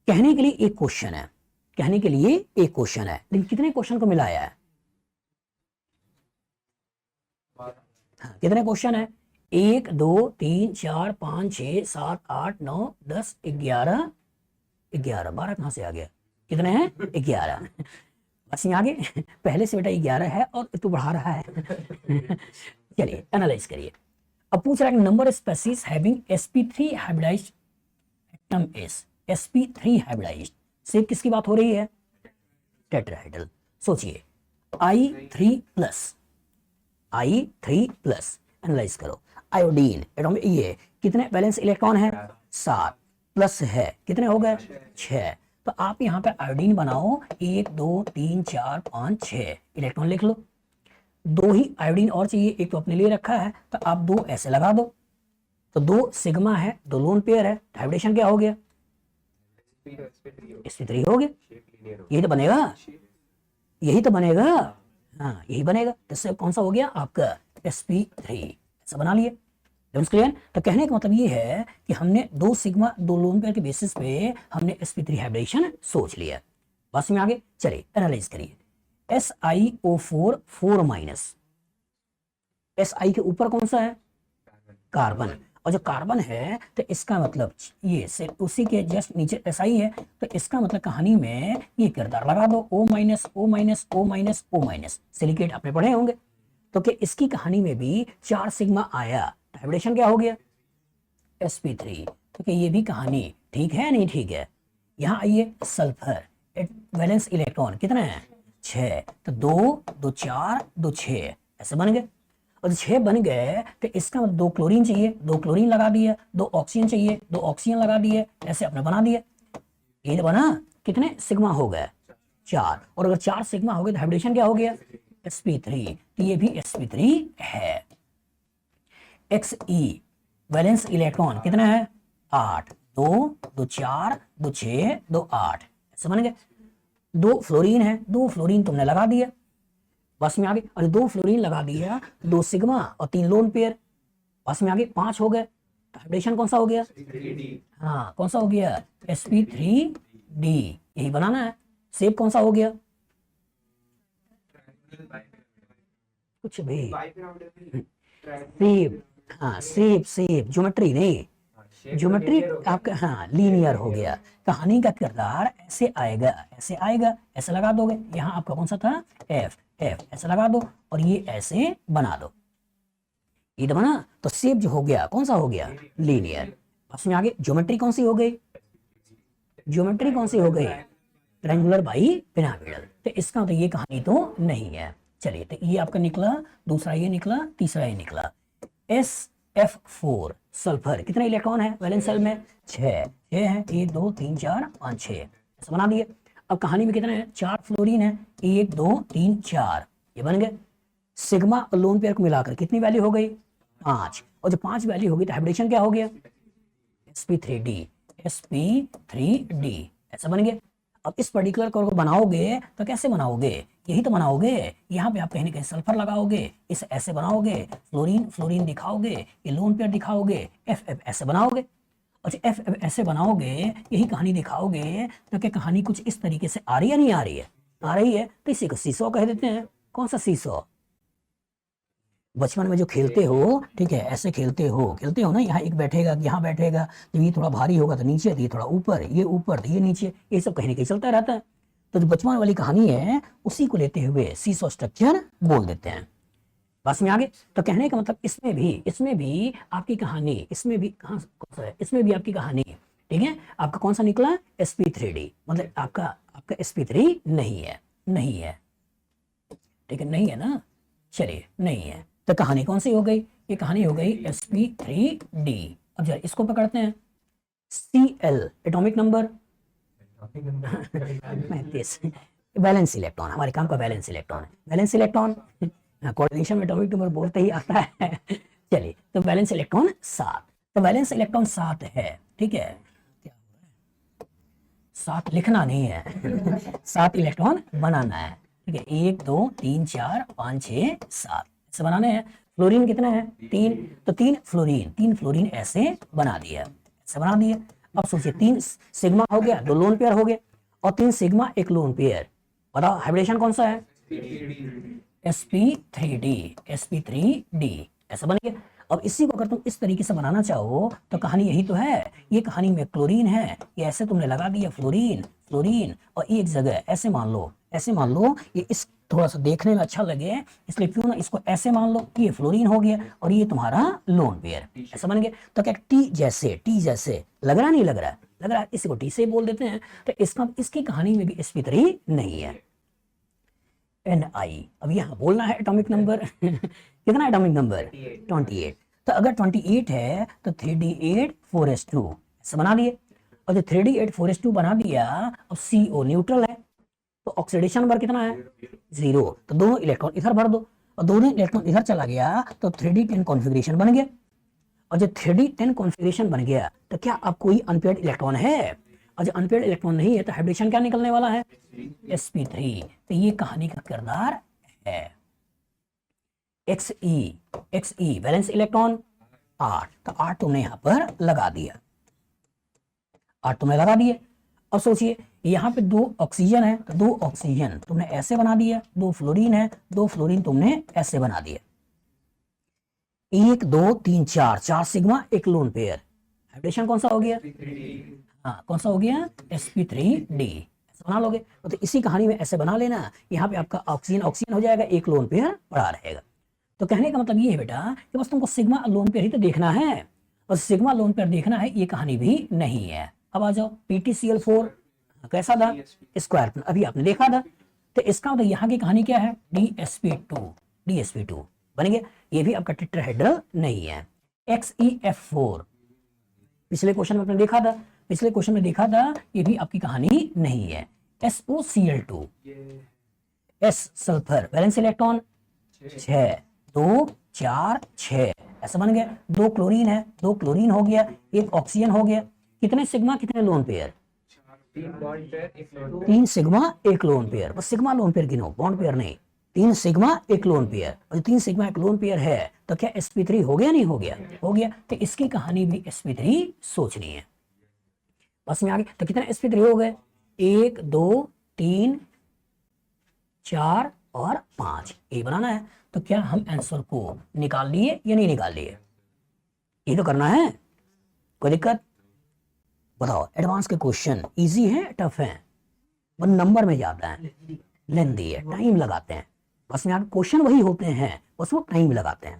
कहने के लिए एक क्वेश्चन है, कहने के लिए एक क्वेश्चन है, लेकिन कितने क्वेश्चन को मिलाया है? हाँ, कितने क्वेश्चन है? 1 2 3 4 5 6 7 8 9 10 11 11 12 कहां से आ गया? कितने हैं? 11। बस यहाँ आगे पहले से बेटा 11 है और तू बढ़ा रहा है। चलिए एनालाइज करिए। अब पूछ रहा है number species having sp3 hybridised atom is sp3 hybridised. से किसकी बात हो रही है? टेट्राहेड्रल। सोचिए I3 प्लस एनालाइज करो। आयोडीन एटॉमिक ये कितने वैलेंस इलेक्ट्रॉन है? 7 प्लस है कितने हो गए? 6। तो आप यहाँ पे आयोडीन बनाओ 1 2 3 4 5 6 इलेक्ट्रॉन लिख लो। 2 ही आयोडीन और चाहिए, एक तो अपने लिए रखा है तो आप 2 ऐसे लगा दो। तो 2 सिग्मा है, 2 लोन पेयर है, हाइब्रिडेशन क्या हो गया? sp3 हो गया। यही तो बनेगा, यही तो बनेगा। हाँ यही बनेगा। तो इससे कौन सा हो गया आपका? sp3। ऐसा बना लिए। क्लियर? तो कहने का मतलब ये है कि हमने 2 सिग्मा 2 लोन पेयर के बेसिस पे हमने sp3 हाइब्रिडेशन सोच लिया। बस में आगे चलिए एनालाइज करिए। SiO4 4 माइनस, Si के ऊपर कौन सा है? कार्बन। और जो कार्बन है तो इसका मतलब ये से उसी के जस्ट नीचे Si है, तो इसका मतलब कहानी में ये किरदार लगा दो O minus O minus O minus O minus. Silicate आपने पढ़े होंगे। तो कि इसकी कहानी में भी 4 सिग्मा आया, हाइब्रिडेशन क्या हो गया? sp3। तो कि ये भी कहानी ठीक है नहीं ठीक है? यहाँ आइए सल्फर वैलेंस इलेक्ट्रॉन कितने हैं? 6। तो 2 2 4 2 6 ऐसे बन गए। और 6 बन गए तो इसका मतलब 2 क्लोरीन चाहिए, 2 क्लोरीन लगा दिया, 2 ऑक्सीजन चाहिए, 2 ऑक्सीजन लगा दिए, ऐसे अपने बना दिए। ये तो बना। कितने सिग्मा हो गए? 4। और अगर 4 सिग्मा हो गए तो हाइब्रिडेशन क्या हो गया? sp3। तो ये भी sp3 है। Xe वैलेंस इलेक्ट्रॉन कितना है? 8। 2 2 4 2 6 2 8 ऐसे बन गए। 2 फ्लोरीन है, 2 फ्लोरीन तुमने लगा दिया। बस में आगे, और 2 फ्लोरीन लगा दिया, 2 सिग्मा और 3 लोन पेयर। बस में आगे 5 हो गए। तो हाइब्रिडेशन कौन सा हो गया? हाँ कौन सा हो गया? sp3d। यही बनाना है। शेप कौन सा हो गया? कुछ भी शेप। हाँ शेप ज्योमेट्री नहीं, ज्योमेट्री आपका हाँ लीनियर हो गया। कहानी का किरदार ऐसे आएगा, ऐसे आएगा, ऐसे लगा दोगे। यहाँ आपका कौन सा था? एफ ऐसे लगा दो और ये ऐसे बना दो। ये तो बना। तो शेप जो हो गया कौन सा हो गया? लीनियर। बस में आगे ज्योमेट्री कौन सी हो गई? ज्योमेट्री कौन सी हो गई? Triangular bi pyramidal. तो इसका तो ये कहानी तो नहीं है। चलिए तो ये आपका निकला, दूसरा ये निकला, तीसरा ये निकला। SF4 सल्फर कितने इलेक्ट्रॉन है वैलेंस शेल में? 6 है। 1 2 3 4 5 6 ऐसा बना दिए। अब कहानी में कितने हैं? 4 फ्लोरीन है, 1 2 3 4 ये बन गए। सिग्मा और लोन पेयर को मिलाकर कितनी वैल्यू हो गई? 5। और जब 5 वैल्यू होगी तो हाइब्रिडेशन क्या हो गया? sp3d ऐसा बन गया। अब इस पर्टिकुलर को बनाओगे तो कैसे बनाओगे? यही तो बनाओगे। यहाँ पे आप कहीं ना कहीं सल्फर लगाओगे, इसे ऐसे बनाओगे, फ्लोरीन दिखाओगे, ये लोन पेयर दिखाओगे, F ऐसे बनाओगे। और F ऐसे बनाओगे, यही कहानी दिखाओगे तो क्या कहानी कुछ इस तरीके से आ रही है नहीं आ रही है? आ रही है। तो इसी को सीसॉ कह देते हैं। कौन सा सीसॉ? बचपन में जो खेलते हो, ठीक है, ऐसे खेलते हो ना, यहाँ एक बैठेगा, यहाँ बैठेगा, जब ये थोड़ा भारी होगा तो नीचे, तो ये थोड़ा ऊपर, ये ऊपर तो ये नीचे, ये सब कहीं ना कहीं चलता रहता है। तो जो बचपन वाली कहानी है उसी को लेते हुए सीसॉ स्ट्रक्चर बोल देते हैं। बस में आगे। तो कहने का मतलब इसमें भी आपकी कहानी, इसमें भी कौन सा है? इसमें भी आपकी कहानी, ठीक है। आपका कौन सा निकला? sp3d। मतलब आपका sp3 नहीं है, ठीक है, नहीं है ना। चलिए नहीं है तो कहानी कौन सी हो गई? ये कहानी हो गई sp3d। अब जरा इसको पकड़ते हैं। Cl atomic number 35। Valence electron, हमारे काम का वैलेंस इलेक्ट्रॉन है। वैलेंस इलेक्ट्रॉन कोऑर्डिनेशन में एटॉमिक नंबर बोलते ही आता है। चलिए तो वैलेंस इलेक्ट्रॉन 7। तो वैलेंस इलेक्ट्रॉन 7 है, ठीक है। 7 लिखना नहीं है। 7 इलेक्ट्रॉन बनाना है, ठीक है। 1 2 3 4 5 6 7 ऐसे बनाने हैं। फ्लोरीन कितना है? 3। तो 3 फ्लोरीन ऐसे बना दिया, ऐसे बना दिया। अब सोचिए 3 सिग्मा हो गया, 2 लोन पेयर हो गए, और 3 सिग्मा 1 लोन पेयर। बताओ हाइब्रिडेशन कौन सा है? sp3d, sp3d ऐसा बन गया। अब इसी को अगर तुम इस तरीके से बनाना चाहो तो कहानी यही तो है, ये कहानी में क्लोरीन है, ये ऐसे तुमने लगा दिया फ्लोरीन फ्लोरीन, और एक जगह ऐसे मान लो, ऐसे मान लो, ये इस थोड़ा सा देखने में अच्छा लगे इसलिए क्यों ना इसको ऐसे मान लो कि ये फ्लोरीन हो गया और ये तुम्हारा लोन पेयर, ऐसा बन गया। तो क्या टी जैसे लग रहा नहीं लग रहा? लग रहा है, इसी को टी से बोल देते हैं। तो इसका इसकी कहानी में भी sp3 नहीं है। Ni, अब यहाँ बोलना है एटॉमिक नंबर कितना एटॉमिक नंबर? 28। तो अगर 28 है तो 3d8 4s2 ऐसा बना दिए, और जो 3d8 4s2 बना दिया, अब CO न्यूट्रल है तो ऑक्सीडेशन नंबर कितना है? 0। तो दोनों इलेक्ट्रॉन इधर भर दो, और दोनों इलेक्ट्रॉन इधर चला गया तो 3d10 कॉन्फ़िगरेशन बन गया। और जब 3d10 कॉन्फ़िगरेशन बन गया तो क्या अब कोई अनपेयर्ड इलेक्ट्रॉन है? और जब अनपेयर्ड इलेक्ट्रॉन नहीं है तो हाइब्रिडेशन क्या निकलने वाला है? sp3। तो ये कहानी का किरदार है। xe वैलेंस इलेक्ट्रॉन 8, तो 8 तुमने यहां पर लगा दिया, 8 तुमने लगा दिए। अब सोचिए यहाँ पे 2 ऑक्सीजन है तो 2 ऑक्सीजन तुमने ऐसे बना दिया, 2 फ्लोरीन है, 2 फ्लोरीन तुमने ऐसे बना दिया, 1 2 3 4 सिग्मा 1 लोन पेयर। हाइब्रिडेशन कौन सा हो गया? हाँ, कौन सा हो गया? sp3d ऐसे बना लोगे। तो इसी कहानी में ऐसे बना लेना, यहाँ पे आपका ऑक्सीजन हो जाएगा, 1 लोन पेयर पड़ा रहेगा। तो कहने का मतलब ये है बेटा कि बस तुमको सिग्मा लोन पेयर ही तो देखना है, और सिग्मा लोन पेयर देखना है, ये कहानी भी नहीं है। अब आ जाओ PtCl4 कैसा था? स्क्वायर, अभी आपने देखा था। तो इसका मतलब यहाँ की कहानी क्या है? DsP2 बन गया, ये भी आपका टेट्राहेड्रल नहीं है। XeF4 पिछले क्वेश्चन में आपने देखा था, पिछले क्वेश्चन में देखा था, ये भी आपकी कहानी नहीं है। SOCl2 S sulphur valence electron 6 2 4 6 ऐसा बन गया। 2 क्लोरीन है, 2 क्लोरीन हो गया, 1 ऑक्सीजन हो गया। कितने सिग्मा कितने lone pair? 3 sigma 1 lone pair. बस सिग्मा लोन पेयर गिनो, बॉन्ड पेयर नहीं। 3 सिग्मा 1 लोन पेयर, और 3 सिग्मा 1 लोन पेयर है तो क्या sp3 हो गया? नहीं हो गया? हो गया। तो इसकी कहानी भी sp3 सोचनी है। बस में आगे तो कितने sp3 हो गए? 1 2 3 4 और 5 ये बनाना है। तो क्या हम आंसर को निकाल लिए या नहीं निकाल लिए? ये तो करना है, कोई दिक्कत? बताओ, एडवांस के क्वेश्चन इजी है टफ है? वन नंबर में जाता है, लेंदी है, टाइम लगाते हैं। बस में क्वेश्चन वही होते हैं, बस वो टाइम लगाते हैं।